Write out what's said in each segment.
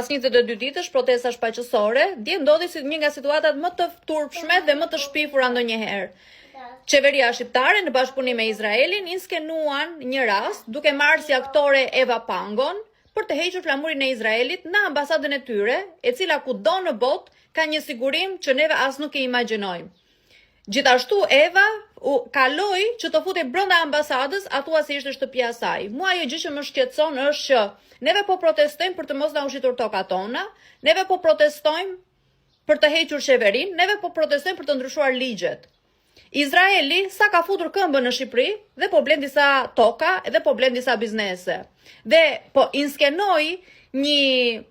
22 ditësh protestash paqësore, dje ndodhi si një nga situatat më të turpshme dhe më të shpifura ndonjëherë. Qeveria shqiptare në bashkëpunim me Izraelin inskenuan një rast duke marrë si aktore Eva Pangon për të hequr flamurin e Izraelit në ambasadën e tyre, e cila kudo në botë ka një sigurim që neve as nuk e imagjinojmë. Gjithashtu Eva kaloi që të futej brenda ambasadës, atua se ishte shtëpia e saj. Mua ajo gjë që më shqetëson është që neve po protestojmë për të mos na ushitur tokat tona, neve po protestojmë për të hequr qeverinë, neve po protestojmë për të ndryshuar ligjet. Izraeli sa ka futur këmbën në Shqipëri dhe po blen disa toka dhe po blen disa biznese. Dhe po inskenoi një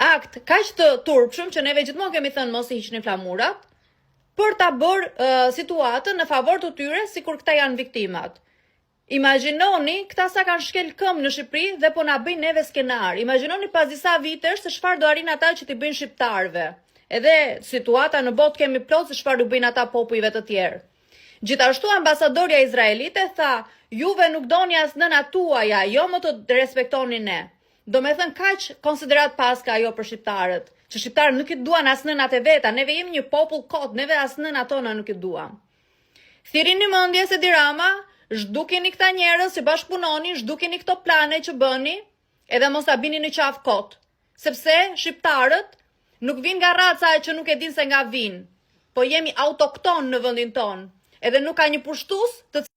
akt kaq të turpshëm që neve gjithmonë kemi thënë mos i hiqni flamurat, për ta bërë situatën në favor të tyre sikur këta janë viktimat. Imagjinoni këta sa kanë shkel këmbë në Shqipëri dhe po na bëjnë neve skenar. Imagjinoni pas disa vitesh se çfarë do arrin ata që t'i bëjnë shqiptarëve. Edhe situata në botë kemi plot se çfarë u bëjnë ata popujve të tjerë. Gjithashtu ambasadorja izraelite tha, juve nuk doni as nënat tuaja, jo më të respektoni ne. Do me thënë kaq konsiderat paska ajo për shqiptarët, që shqiptarët nuk i duan as nënat e veta, neve jemi një popull kot, neve as nënat tona nuk i duam. Thirrini mendje se Dirama, zhdukeni këta njerëz që bashkëpunoni, zhdukeni këto plane që bëni, edhe mos ta bini në qafë kot, sepse shqiptarët nuk vinë nga raca që nuk e din se nga vinë, po jemi autokton në vendin ton, edhe nuk ka një pushtues të